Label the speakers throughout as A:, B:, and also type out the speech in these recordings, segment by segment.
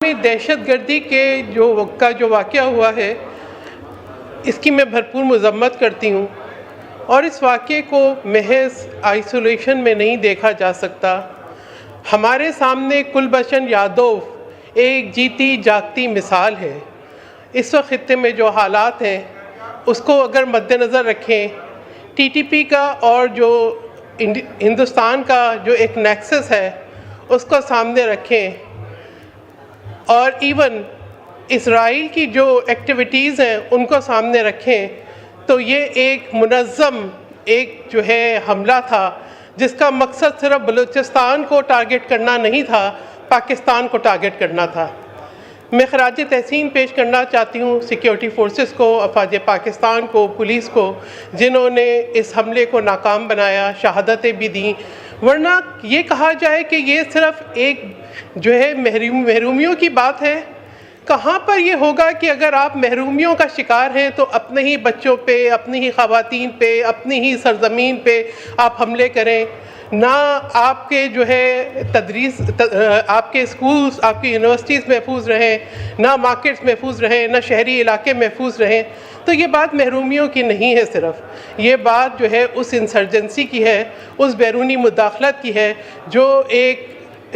A: میں دہشت گردی کے جو واقعہ ہوا ہے اس کی میں بھرپور مذمت کرتی ہوں، اور اس واقعے کو محض آئسولیشن میں نہیں دیکھا جا سکتا۔ ہمارے سامنے کلبھشن یادو ایک جیتی جاگتی مثال ہے۔ اس وقت خطے میں جو حالات ہیں اس کو اگر مد نظر رکھیں، ٹی ٹی پی کا اور جو ہندوستان کا جو ایک نیکسس ہے اس کو سامنے رکھیں، اور ایون اسرائیل کی جو ایکٹیویٹیز ہیں ان کو سامنے رکھیں، تو یہ ایک منظم جو ہے حملہ تھا جس کا مقصد صرف بلوچستان کو ٹارگٹ کرنا نہیں تھا، پاکستان کو ٹارگٹ کرنا تھا۔ میں خراج تحسین پیش کرنا چاہتی ہوں سیکیورٹی فورسز کو، افواج پاکستان کو، پولیس کو، جنہوں نے اس حملے کو ناکام بنایا، شہادتیں بھی دیں۔ ورنہ یہ کہا جائے کہ یہ صرف ایک جو ہے محرومیوں کی بات ہے، کہاں پر یہ ہوگا کہ اگر آپ محرومیوں کا شکار ہیں تو اپنے ہی بچوں پہ، اپنی ہی خواتین پہ، اپنی ہی سرزمین پہ آپ حملے کریں؟ نہ آپ کے جو ہے تدریس، آپ کے اسکولز، آپ کی یونیورسٹیز محفوظ رہیں، نہ مارکیٹس محفوظ رہیں، نہ شہری علاقے محفوظ رہیں۔ تو یہ بات محرومیوں کی نہیں ہے، صرف یہ بات جو ہے اس انسرجنسی کی ہے، اس بیرونی مداخلت کی ہے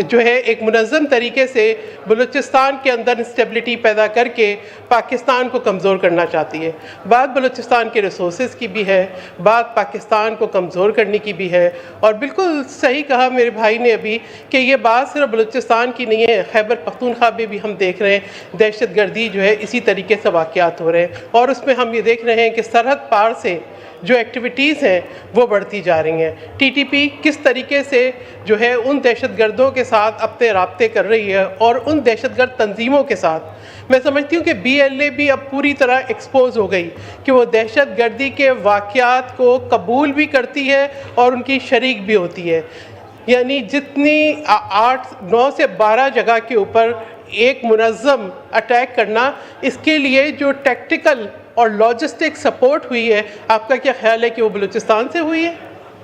A: جو ہے ایک منظم طریقے سے بلوچستان کے اندر انسٹیبلٹی پیدا کر کے پاکستان کو کمزور کرنا چاہتی ہے۔ بات بلوچستان کے ریسورسز کی بھی ہے، بات پاکستان کو کمزور کرنے کی بھی ہے، اور بالکل صحیح کہا میرے بھائی نے ابھی کہ یہ بات صرف بلوچستان کی نہیں ہے، خیبر پختونخوا میں بھی ہم دیکھ رہے ہیں دہشت گردی جو ہے اسی طریقے سے واقعات ہو رہے ہیں، اور اس میں ہم یہ دیکھ رہے ہیں کہ سرحد پار سے جو ایکٹیویٹیز ہیں وہ بڑھتی جا رہی ہیں۔ ٹی ٹی پی کس طریقے سے جو ہے ان دہشت گردوں کے ساتھ اپنے رابطے کر رہی ہے، اور ان دہشت گرد تنظیموں کے ساتھ میں سمجھتی ہوں کہ بی ایل اے بھی اب پوری طرح ایکسپوز ہو گئی کہ وہ دہشت گردی کے واقعات کو قبول بھی کرتی ہے اور ان کی شریک بھی ہوتی ہے۔ یعنی جتنی 9 سے 12 جگہ کے اوپر ایک منظم اٹیک کرنا، اس کے لیے جو ٹیکٹیکل اور لاجسٹک سپورٹ ہوئی ہے، آپ کا کیا خیال ہے کہ وہ بلوچستان سے ہوئی ہے؟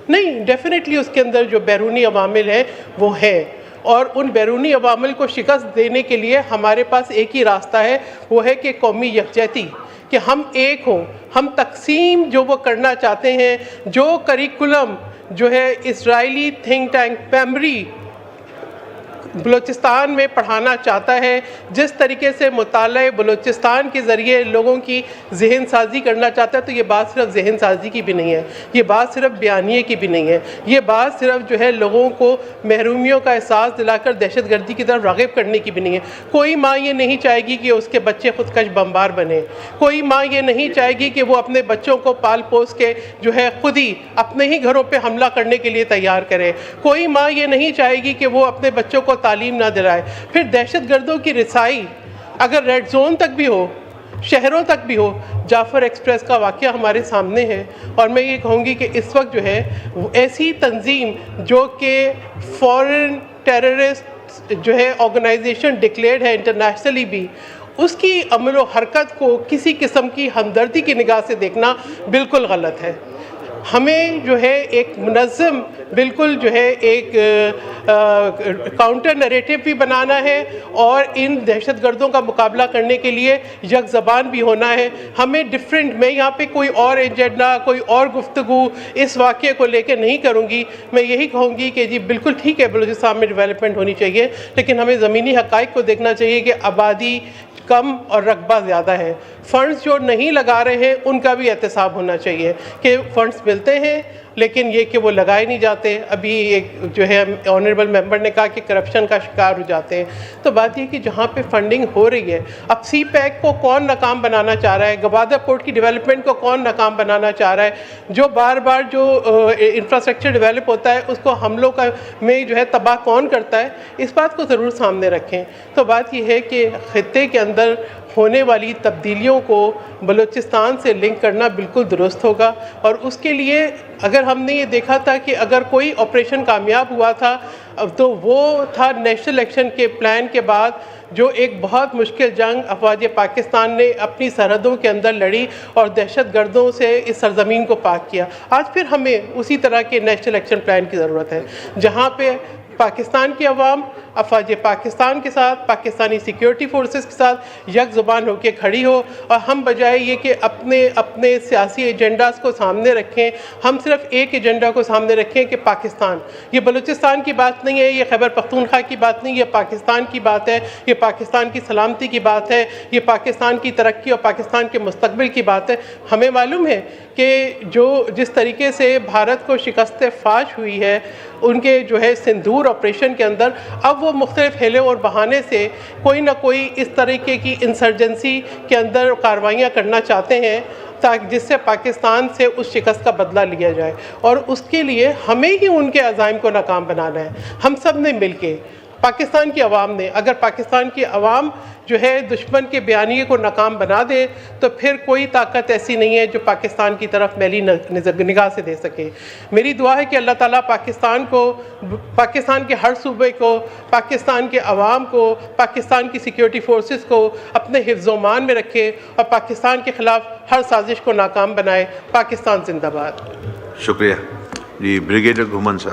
A: نہیں، ڈیفینیٹلی اس کے اندر جو بیرونی عوامل ہیں وہ ہیں، اور ان بیرونی عوامل کو شکست دینے کے لیے ہمارے پاس ایک ہی راستہ ہے، وہ ہے کہ قومی یکجہتی، کہ ہم ایک ہوں، ہم تقسیم جو وہ کرنا چاہتے ہیں، جو کریکولم جو ہے اسرائیلی تھنک ٹینک پیمری بلوچستان میں پڑھانا چاہتا ہے، جس طریقے سے مطالعہ بلوچستان کے ذریعے لوگوں کی ذہن سازی کرنا چاہتا ہے، تو یہ بات صرف ذہن سازی کی بھی نہیں ہے، یہ بات صرف بیانیے کی بھی نہیں ہے، یہ بات صرف جو ہے لوگوں کو محرومیوں کا احساس دلا کر دہشت گردی کی طرف راغب کرنے کی بھی نہیں ہے۔ کوئی ماں یہ نہیں چاہے گی کہ اس کے بچے خودکش بمبار بنے، کوئی ماں یہ نہیں چاہے گی کہ وہ اپنے بچوں کو پال پوس کے جو ہے خود ہی اپنے ہی گھروں پہ حملہ کرنے کے لیے تیار کرے، کوئی ماں یہ نہیں چاہے گی کہ وہ اپنے بچوں کو تعلیم نہ دلائے۔ پھر دہشت گردوں کی رسائی اگر ریڈ زون تک بھی ہو، شہروں تک بھی ہو، جعفر ایکسپریس کا واقعہ ہمارے سامنے ہے، اور میں یہ کہوں گی کہ اس وقت جو ہے ایسی تنظیم جو کہ فورن ٹیررسٹ جو ہے آرگنائزیشن ڈکلیئرڈ ہے انٹرنیشنلی بھی، اس کی عمل و حرکت کو کسی قسم کی ہمدردی کی نگاہ سے دیکھنا بالکل غلط ہے۔ ہمیں جو ہے ایک منظم بالکل جو ہے ایک کاؤنٹر نریٹو بھی بنانا ہے، اور ان دہشت گردوں کا مقابلہ کرنے کے لیے یک زبان بھی ہونا ہے۔ ہمیں میں یہاں پہ کوئی اور ایجنڈا، کوئی اور گفتگو اس واقعے کو لے کے نہیں کروں گی۔ میں یہی کہوں گی کہ جی بالکل ٹھیک ہے بلوچستان میں ڈیولپمنٹ ہونی چاہیے، لیکن ہمیں زمینی حقائق کو دیکھنا چاہیے کہ آبادی کم اور رقبہ زیادہ ہے۔ فنڈز جو نہیں لگا رہے ہیں ان کا بھی احتساب ہونا چاہیے کہ فنڈز ملتے ہیں لیکن یہ کہ وہ لگائے نہیں جاتے۔ ابھی ایک جو ہے آنریبل ممبر نے کہا کہ کرپشن کا شکار ہو جاتے ہیں، تو بات یہ کہ جہاں پہ فنڈنگ ہو رہی ہے، اب سی پیک کو کون ناکام بنانا چاہ رہا ہے، گوادر پورٹ کی ڈیولپمنٹ کو کون ناکام بنانا چاہ رہا ہے، جو بار بار جو انفراسٹرکچر ڈیولپ ہوتا ہے اس کو حملوں میں جو ہے تباہ کون کرتا ہے، اس بات کو ضرور سامنے رکھیں۔ تو بات یہ ہے کہ خطے کے اندر ہونے والی تبدیلیوں کو بلوچستان سے لنک کرنا بالکل درست ہوگا، اور اس کے لیے اگر ہم نے یہ دیکھا تھا کہ اگر کوئی آپریشن کامیاب ہوا تھا تو وہ تھا نیشنل ایکشن کے پلان کے بعد جو ایک بہت مشکل جنگ افواج پاکستان نے اپنی سرحدوں کے اندر لڑی اور دہشت گردوں سے اس سرزمین کو پاک کیا۔ آج پھر ہمیں اسی طرح کے نیشنل ایکشن پلان کی ضرورت ہے، جہاں پہ پاکستان کی عوام افواج پاکستان کے ساتھ، پاکستانی سیکیورٹی فورسز کے ساتھ یک زبان ہو کے کھڑی ہو، اور ہم بجائے یہ کہ اپنے سیاسی ایجنڈاز کو سامنے رکھیں، ہم صرف ایک ایجنڈا کو سامنے رکھیں کہ پاکستان، یہ بلوچستان کی بات نہیں ہے، یہ خیبر پختونخوا کی بات نہیں، یہ پاکستان کی بات ہے، یہ پاکستان کی سلامتی کی بات ہے، یہ پاکستان کی ترقی اور پاکستان کے مستقبل کی بات ہے۔ ہمیں معلوم ہے کہ جس طریقے سے بھارت کو شکست فاش ہوئی ہے ان کے سندور آپریشن کے اندر، اب وہ مختلف ہیلے اور بہانے سے کوئی نہ کوئی اس طریقے کی انسرجنسی کے اندر کارروائیاں کرنا چاہتے ہیں تاکہ جس سے پاکستان سے اس شکست کا بدلہ لیا جائے، اور اس کے لیے ہمیں ہی ان کے عزائم کو ناکام بنانا ہے۔ ہم سب نے مل کے، پاکستان کی عوام نے، اگر پاکستان کی عوام دشمن کے بیانیے کو ناکام بنا دے تو پھر کوئی طاقت ایسی نہیں ہے جو پاکستان کی طرف میلی نگاہ سے دے سکے۔ میری دعا ہے کہ اللہ تعالیٰ پاکستان کو، پاکستان کے ہر صوبے کو، پاکستان کے عوام کو، پاکستان کی سیکیورٹی فورسز کو اپنے حفظ و امان میں رکھے اور پاکستان کے خلاف ہر سازش کو ناکام بنائے۔ پاکستان زندہ باد۔
B: شکریہ جی، بریگیڈیئر گھومن صاحب۔